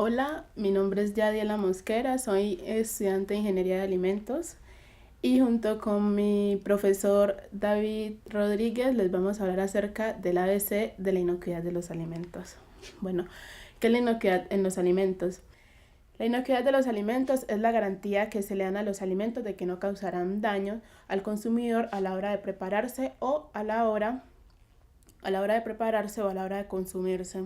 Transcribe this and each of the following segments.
Hola, mi nombre es Yadiela Mosquera, soy estudiante de Ingeniería de Alimentos y junto con mi profesor David Rodríguez les vamos a hablar acerca del ABC de la inocuidad de los alimentos. Bueno, ¿qué es la inocuidad en los alimentos? La inocuidad de los alimentos es la garantía que se le dan a los alimentos de que no causarán daño al consumidor a la hora de prepararse o a la hora de prepararse o a la hora de consumirse.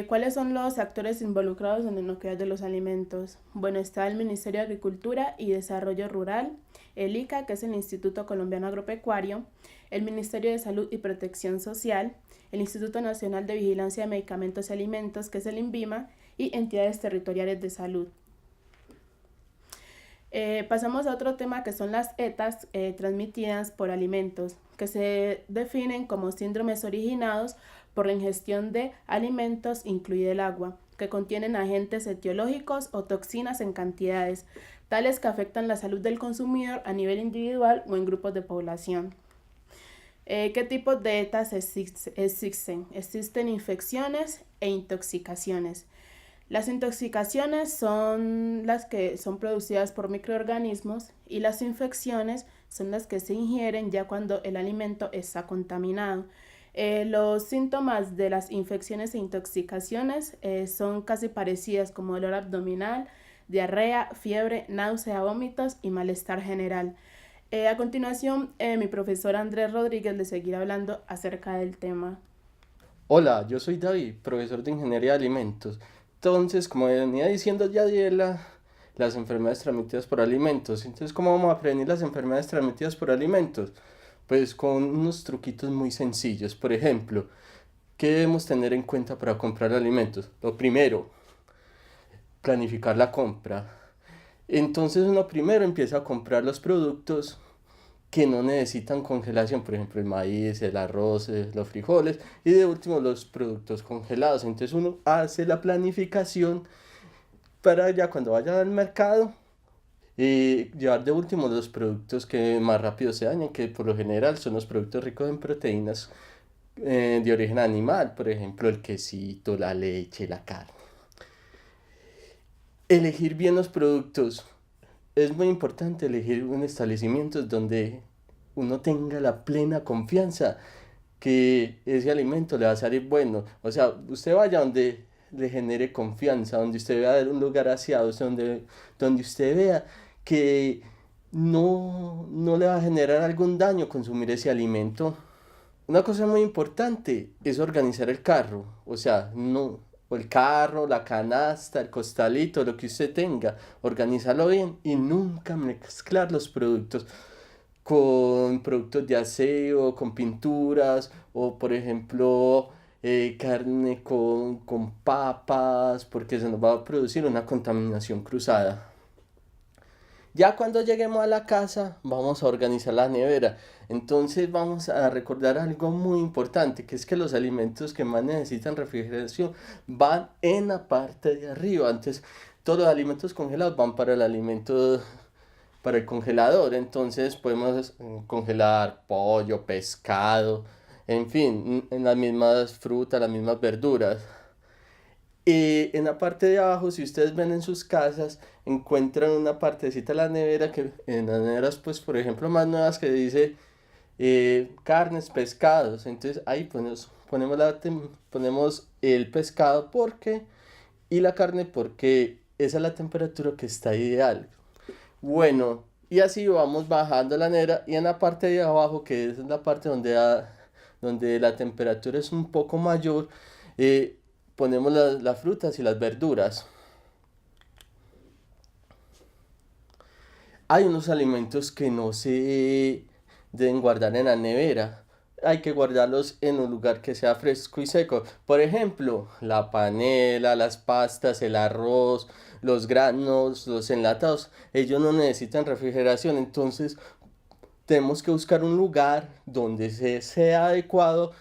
¿Cuáles son los actores involucrados en la inocuidad de los alimentos? Bueno, está el Ministerio de Agricultura y Desarrollo Rural, el ICA, que es el Instituto Colombiano Agropecuario, el Ministerio de Salud y Protección Social, el Instituto Nacional de Vigilancia de Medicamentos y Alimentos, que es el INVIMA, y entidades territoriales de salud. Pasamos a otro tema que son las ETAs transmitidas por alimentos, que se definen como síndromes originados por la ingestión de alimentos, incluido el agua, que contienen agentes etiológicos o toxinas en cantidades, tales que afectan la salud del consumidor a nivel individual o en grupos de población. ¿Qué tipos de ETAs existen? Existen infecciones e intoxicaciones. Las intoxicaciones son las que son producidas por microorganismos y las infecciones son las que se ingieren ya cuando el alimento está contaminado. Los síntomas de las infecciones e intoxicaciones son casi parecidas como dolor abdominal, diarrea, fiebre, náusea, vómitos y malestar general. A continuación, mi profesor Andrés Rodríguez le seguirá hablando acerca del tema. Hola, yo soy David, profesor de Ingeniería de Alimentos. Entonces, como venía diciendo Yadiela, las enfermedades transmitidas por alimentos. Entonces, ¿cómo vamos a prevenir las enfermedades transmitidas por alimentos? Pues con unos truquitos muy sencillos. Por ejemplo, ¿qué debemos tener en cuenta para comprar alimentos? Lo primero, planificar la compra. Entonces uno primero empieza a comprar los productos que no necesitan congelación, por ejemplo el maíz, el arroz, los frijoles y de último los productos congelados. Entonces uno hace la planificación para ya cuando vaya al mercado llevar de último los productos que más rápido se dañan, que por lo general son los productos ricos en proteínas de origen animal, por ejemplo el quesito, la leche, la carne. Elegir bien los productos. Es muy importante elegir un establecimiento donde uno tenga la plena confianza que ese alimento le va a salir bueno. O sea, usted vaya donde le genere confianza, donde usted vea un lugar aseado, donde usted vea que no le va a generar algún daño consumir ese alimento. Una cosa muy importante es organizar el carro, o sea, no, o el carro, la canasta, el costalito, lo que usted tenga, organizarlo bien y nunca mezclar los productos con productos de aseo, con pinturas o por ejemplo carne con papas, porque se nos va a producir una contaminación cruzada. Ya cuando lleguemos a la casa, vamos a organizar la nevera. Entonces vamos a recordar algo muy importante, que es que los alimentos que más necesitan refrigeración van en la parte de arriba. Entonces, todos los alimentos congelados van para el congelador. Entonces podemos congelar pollo, pescado, en fin, en las mismas frutas, las mismas verduras. Y en la parte de abajo, si ustedes ven en sus casas, encuentran una partecita de la nevera que en las neveras, pues por ejemplo, más nuevas que dice carnes, pescados. Entonces ahí ponemos el pescado y la carne porque esa es la temperatura que está ideal. Bueno, y así vamos bajando la nevera y en la parte de abajo, que es la parte donde la temperatura es un poco mayor, eh, ponemos las frutas y las verduras. Hay unos alimentos que no se deben guardar en la nevera. Hay que guardarlos en un lugar que sea fresco y seco. Por ejemplo, la panela, las pastas, el arroz, los granos, los enlatados. Ellos no necesitan refrigeración. Entonces tenemos que buscar un lugar donde sea adecuado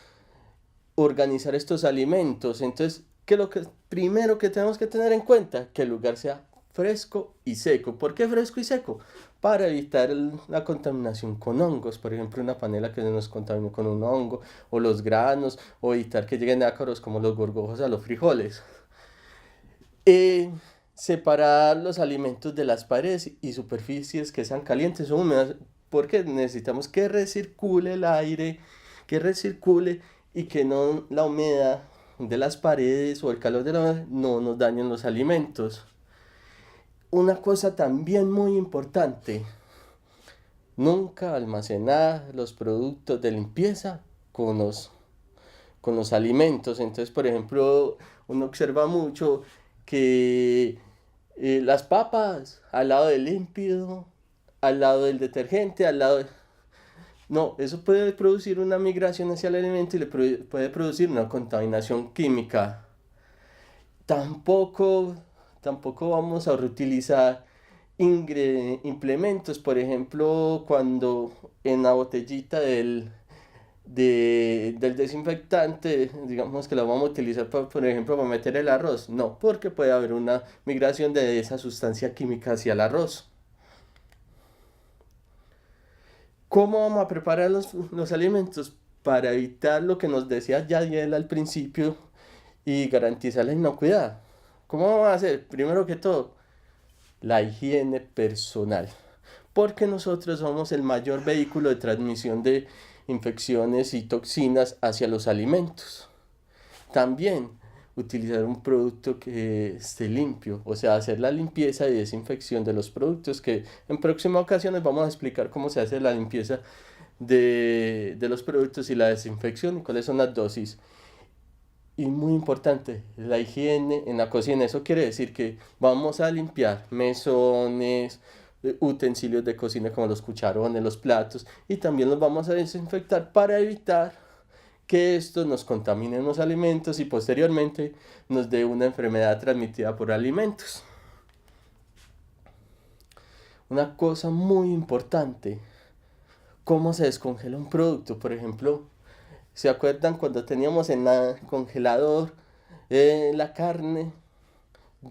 organizar estos alimentos. Entonces, ¿qué es lo que primero que tenemos que tener en cuenta? Que el lugar sea fresco y seco. ¿Por qué fresco y seco? Para evitar la contaminación con hongos. Por ejemplo, una panela que se nos contamine con un hongo, o los granos, o evitar que lleguen ácaros como los gorgojos a los frijoles. Eh, Separar los alimentos de las paredes y superficies que sean calientes o húmedas, porque necesitamos que recircule el aire, que recircule y que no la humedad de las paredes o el calor de la humedad no nos dañen los alimentos. Una cosa también muy importante, nunca almacenar los productos de limpieza con con los alimentos. Entonces, por ejemplo, uno observa mucho que las papas al lado del límpido, al lado del detergente, al lado de... No, eso puede producir una migración hacia el alimento y puede producir una contaminación química. Tampoco, tampoco vamos a reutilizar implementos, por ejemplo, cuando en la botellita del desinfectante, digamos que la vamos a utilizar, por ejemplo, para meter el arroz. No, porque puede haber una migración de esa sustancia química hacia el arroz. ¿Cómo vamos a preparar los alimentos? Para evitar lo que nos decía Yadiel al principio y garantizar la inocuidad. ¿Cómo vamos a hacer? Primero que todo, la higiene personal. Porque nosotros somos el mayor vehículo de transmisión de infecciones y toxinas hacia los alimentos. También utilizar un producto que esté limpio, o sea, hacer la limpieza y desinfección de los productos, que en próximas ocasiones vamos a explicar cómo se hace la limpieza de los productos y la desinfección y cuáles son las dosis. Y muy importante, la higiene en la cocina. Eso quiere decir que vamos a limpiar mesones, utensilios de cocina como los cucharones, los platos, y también los vamos a desinfectar para evitar que esto nos contamine los alimentos y posteriormente nos dé una enfermedad transmitida por alimentos. Una cosa muy importante, ¿cómo se descongela un producto? Por ejemplo, ¿se acuerdan cuando teníamos en el congelador la carne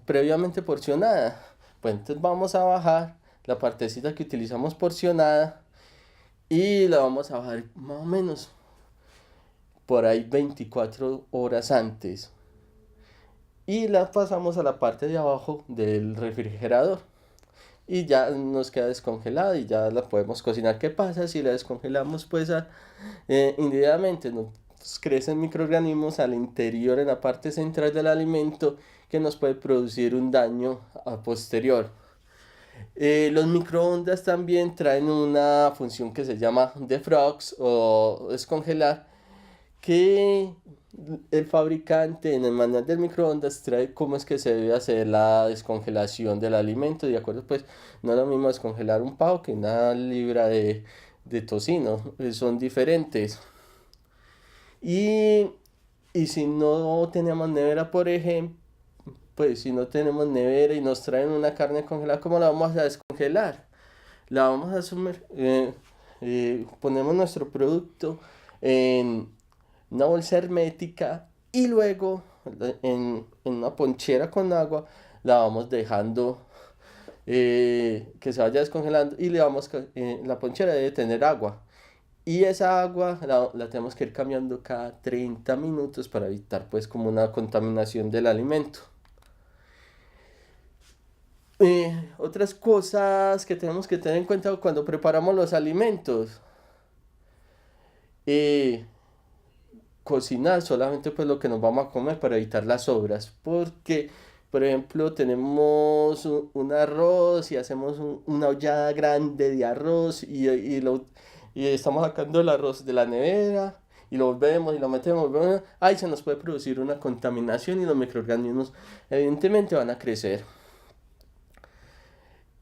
previamente porcionada? Pues entonces vamos a bajar la partecita que utilizamos porcionada y la vamos a bajar más o menos por ahí 24 horas antes. Y la pasamos a la parte de abajo del refrigerador. Y ya nos queda descongelada y ya la podemos cocinar. ¿Qué pasa si la descongelamos pues indebidamente? Nos crecen microorganismos al interior en la parte central del alimento que nos puede producir un daño a posterior. Los microondas también traen una función que se llama defrost o descongelar, que el fabricante en el manual del microondas trae cómo es que se debe hacer la descongelación del alimento, de acuerdo, pues no es lo mismo descongelar un pavo que una libra de tocino, son diferentes. Y, y si no tenemos nevera, por ejemplo, pues si no tenemos nevera y nos traen una carne congelada, ¿cómo la vamos a descongelar? La vamos a ponemos nuestro producto en una bolsa hermética y luego en una ponchera con agua la vamos dejando que se vaya descongelando y la ponchera debe tener agua. Y esa agua la tenemos que ir cambiando cada 30 minutos para evitar pues como una contaminación del alimento. Otras cosas que tenemos que tener en cuenta cuando preparamos los alimentos. Eh, Cocinar solamente pues lo que nos vamos a comer para evitar las sobras. Porque, por ejemplo, tenemos un arroz y hacemos una ollada grande de arroz y estamos sacando el arroz de la nevera y lo volvemos y lo metemos. Ahí se nos puede producir una contaminación y los microorganismos evidentemente van a crecer.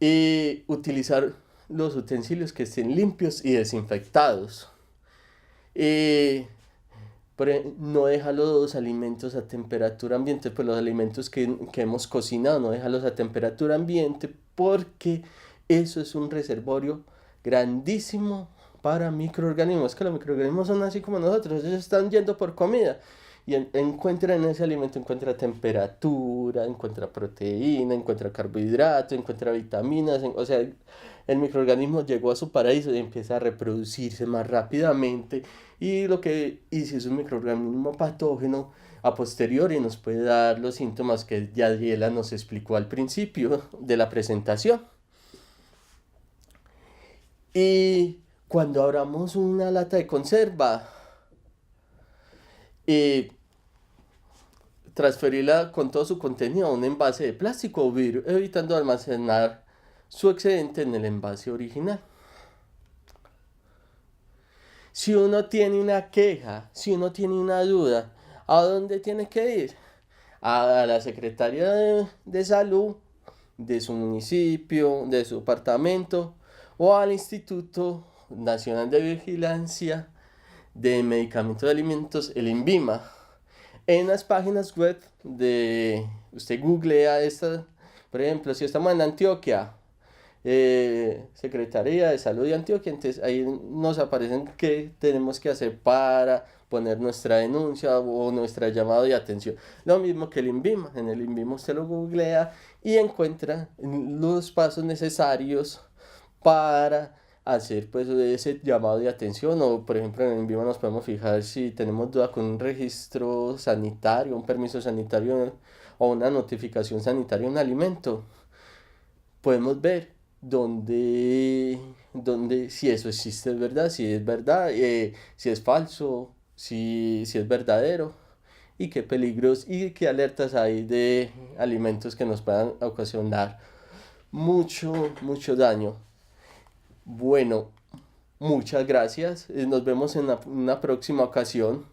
Y utilizar los utensilios que estén limpios y desinfectados. Eh, no deja los alimentos a temperatura ambiente, pues los alimentos que hemos cocinado, no dejarlos a temperatura ambiente porque eso es un reservorio grandísimo para microorganismos, que los microorganismos son así como nosotros, ellos están yendo por comida y encuentra en ese alimento, encuentra temperatura, encuentra proteína, encuentra carbohidratos, encuentra vitaminas, o sea, el microorganismo llegó a su paraíso y empieza a reproducirse más rápidamente y lo que y si es un microorganismo patógeno, a posteriori nos puede dar los síntomas que Yadiela nos explicó al principio de la presentación. Y cuando abramos una lata de conserva, y transferirla con todo su contenido a un envase de plástico o vidrio, evitando almacenar su excedente en el envase original. Si uno tiene una queja, si uno tiene una duda, ¿a dónde tiene que ir? A la Secretaría de Salud de su municipio, de su departamento o al Instituto Nacional de Vigilancia de Medicamentos y Alimentos, el INVIMA. En las páginas web de, usted googlea esta, por ejemplo, si estamos en Antioquia, Secretaría de Salud de Antioquia, entonces ahí nos aparecen qué tenemos que hacer para poner nuestra denuncia o nuestra llamada de atención. Lo mismo que el INVIMA, en el INVIMA usted lo googlea y encuentra los pasos necesarios para hacer pues ese llamado de atención o por ejemplo en el INVIMA nos podemos fijar si tenemos duda con un registro sanitario, un permiso sanitario o una notificación sanitaria, un alimento. Podemos ver dónde si eso existe es verdad, si es verdad, si es falso, si es verdadero y qué peligros y qué alertas hay de alimentos que nos puedan ocasionar mucho daño. Bueno, muchas gracias. Nos vemos en una próxima ocasión.